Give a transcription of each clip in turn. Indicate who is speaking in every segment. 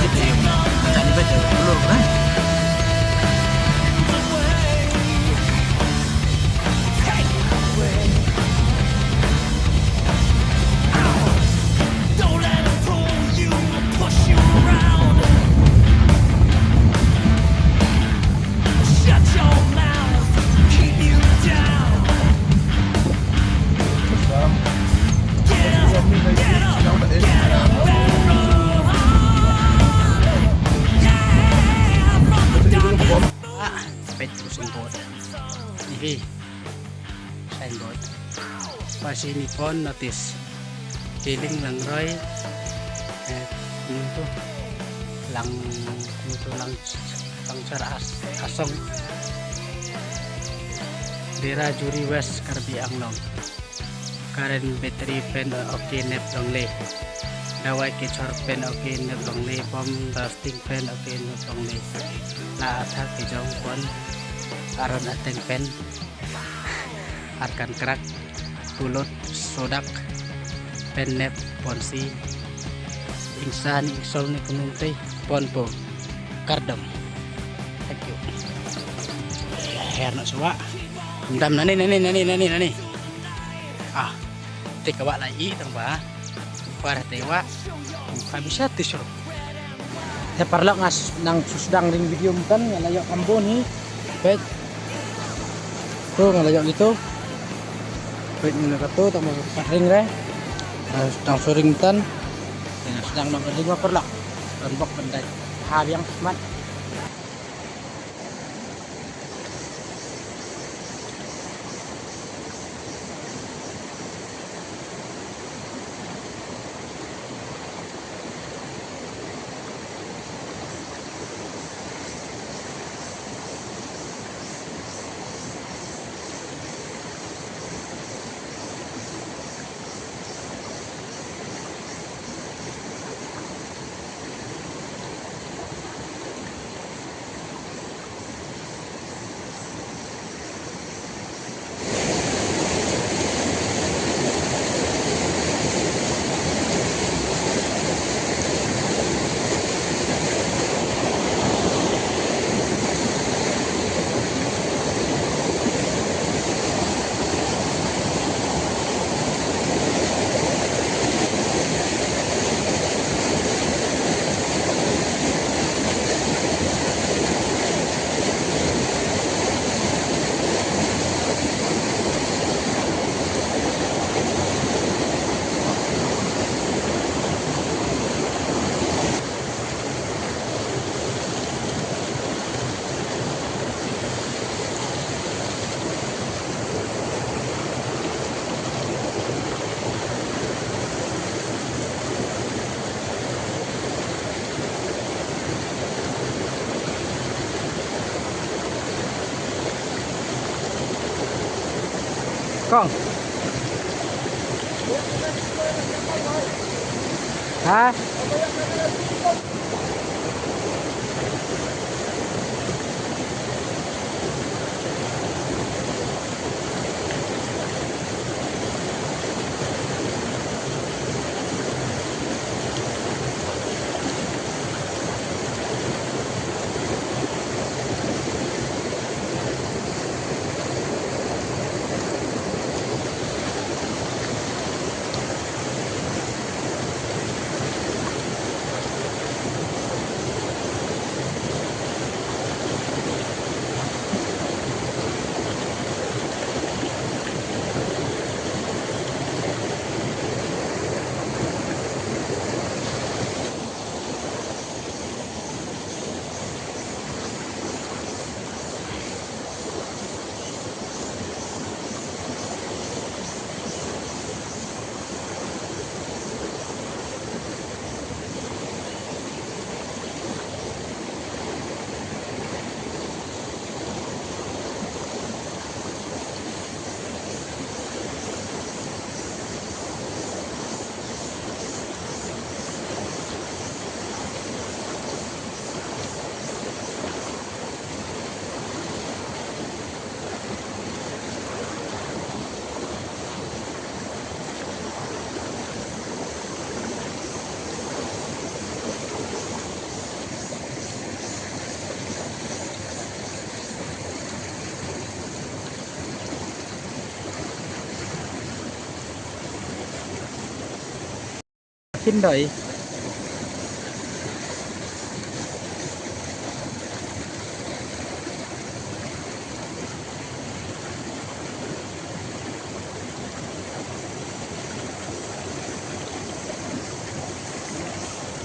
Speaker 1: Ito yung kanibet yung ulur kan. Signboard. Ini signboard. Pasinipon notice. Feeling lang Roy. Itu lang itu lang caras asong. Dira Juri West Karbi Anglong. Karen battery pen okay nep dong le. Dawai kecor pen okay nep dong le. Bom dusting pen okay nep dong le. Na athak kejong pon. Aron ateng pen akan kerak tulut sodak pen nep ponsi ingsan ingsol ni penuntai pon po kardam. Thank you. Hair nak suwa ndam nani ah tikawa lagi tang ba para tewa bisa tisur ya parla ngas nang susdang ring video kan ngalayo kambo ni pet tuh ngalayo gitu pet ni kato tak mau ring re sedang suring tan sedang nang lima perla rembok pendai hal yang smart. Kong. Hah? chín đợi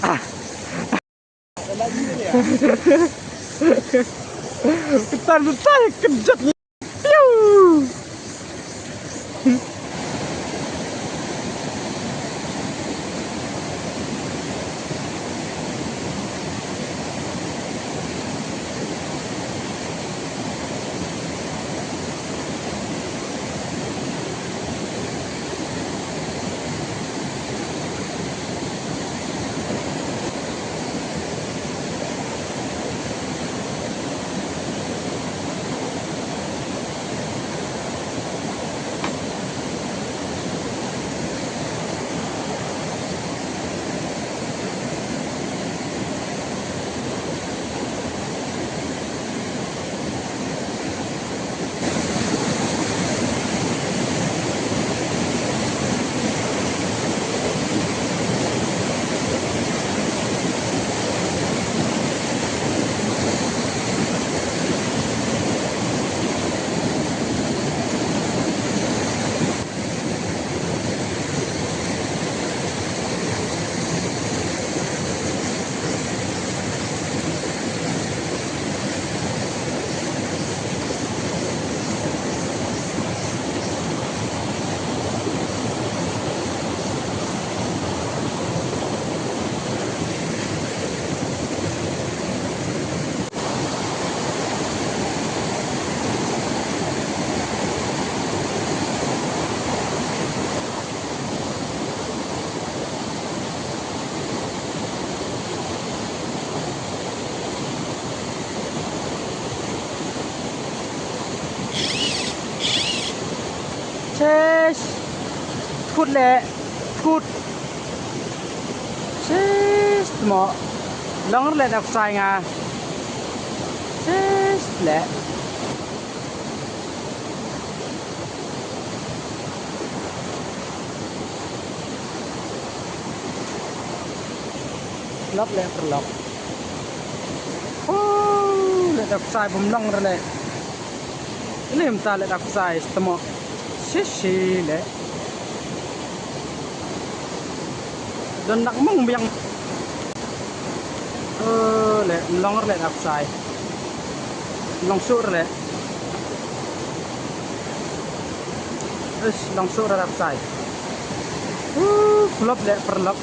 Speaker 1: à Bentar, bentar, kejut. Piu. Ches. Cút lẹ. Cút. Ches. Mọ. Lóng lẹ đọc sai nga. Ches lẹ. Lóc lẹ per lóc. Oh, lẹ đọc sai bùm lóng ra lẹ. Ini entah lẹ đọc sai temo. Sisi lẹ. Dan nak mong yang lẹ longer lẹ đọc sai. Long sur lẹ. Long sur đọc sai. Flop lẹ per lop.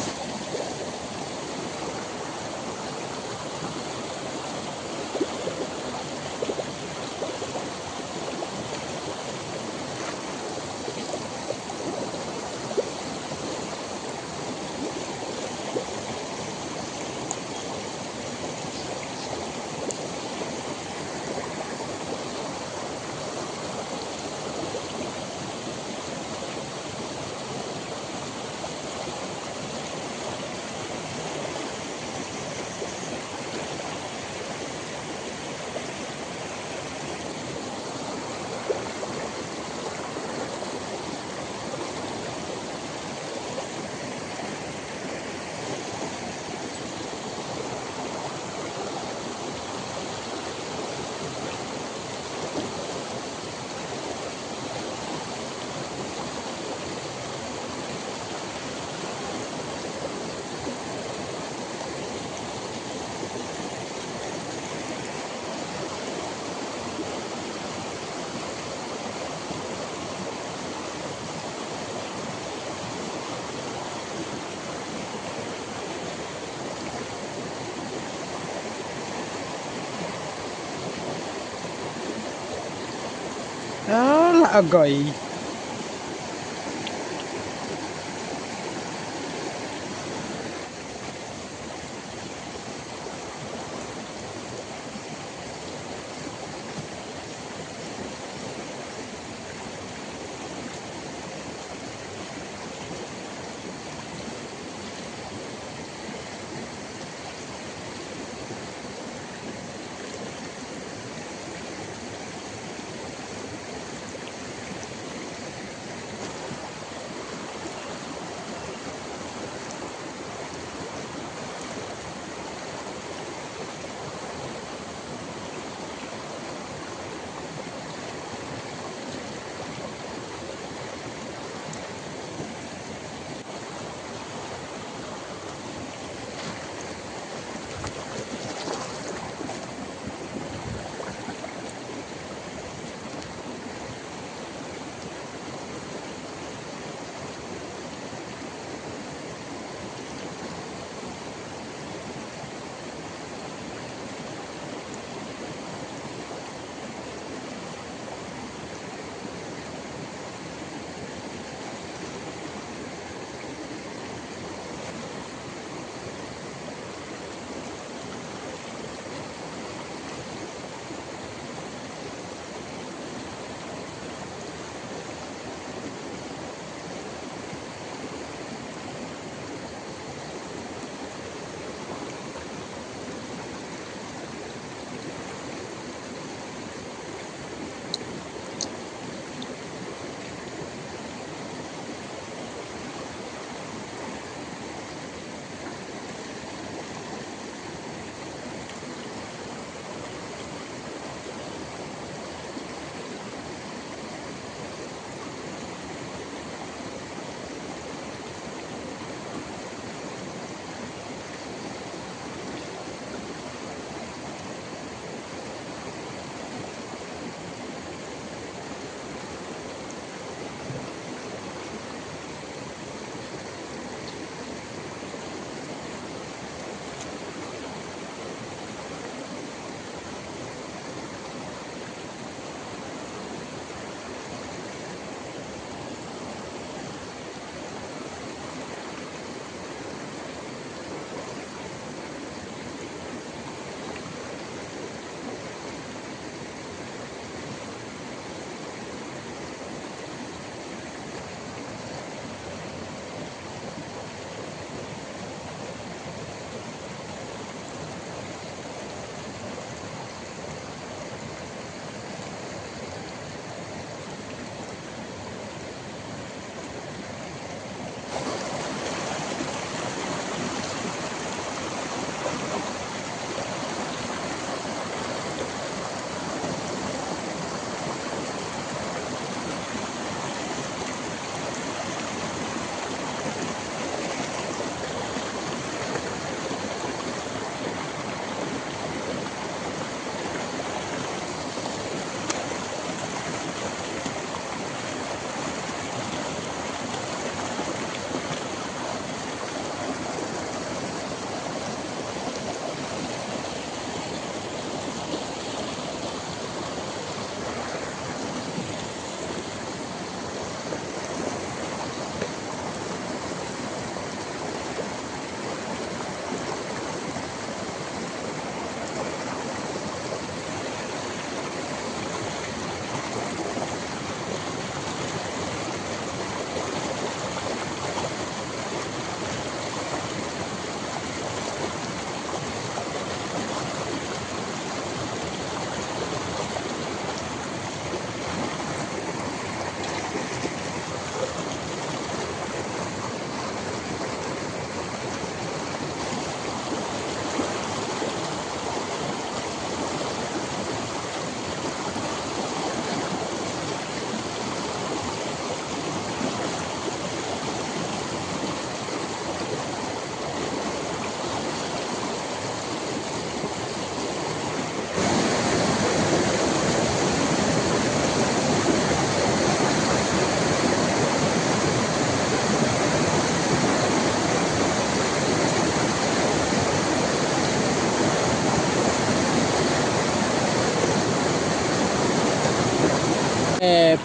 Speaker 1: Đó là gọi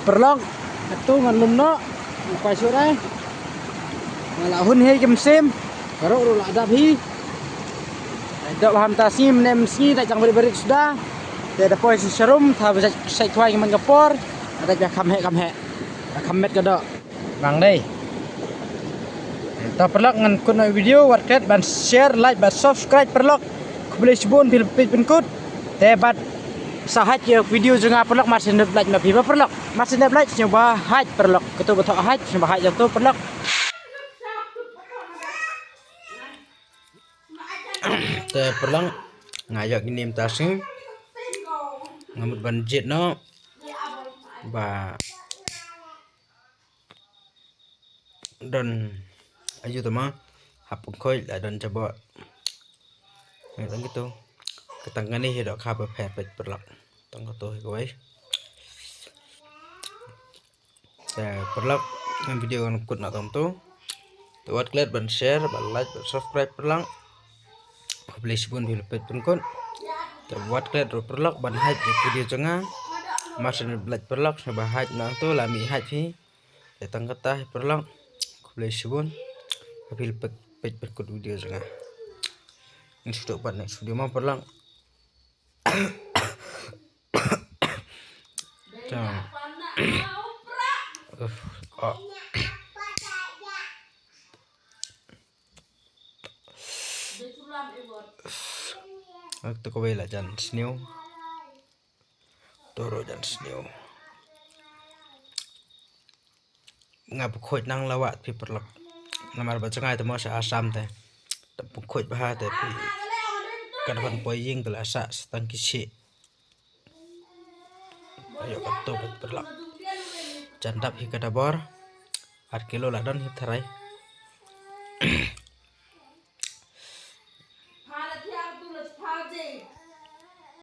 Speaker 1: perlok itu ngan lumno kuai surai ngalahun he kem sem baru ru ada hi dak paham tasim nem si dak jang beri sudah ada poin serum tha bisa sai kuai ngan gapor ada ja kam met kada bang đây ta perlok ngan kun video wat kret ban share like ban subscribe perlok boleh sebun page penkut tebat sahat ya video jengah perlok masih nak belajar nabi perlok masih nak belajar nyoba haj perlok ketu betul haj nyoba haj jatuh perlok te perlok ngayak ini tasing ngamut banjit no ba dan ayo teman hapung koi lah dan coba ngang gitu ketangan ni hidup khabar pet perlok tangga tu guys saya perlok dengan video kan kut nak tu buat klik dan share dan like dan subscribe perlok publish pun di pet pun kut buat klik perlok ban haj video jengah masih belajar perlok sebab haj nak tu lami haj ni datang kata perlok publish pun habis pet kut video jengah ini sudah buat next video mau perlok Waktu kau bela jan snew, toro jan snew. Ngap khoi nang lawat pi perlok. Namar baca ngai temo sa asam te. Tapi khoi bah te pi. Kadang poying telah asa setang kisi. Ayo kato perlok. Jandap hi kadabor. 8 kilo ladon hi tharai.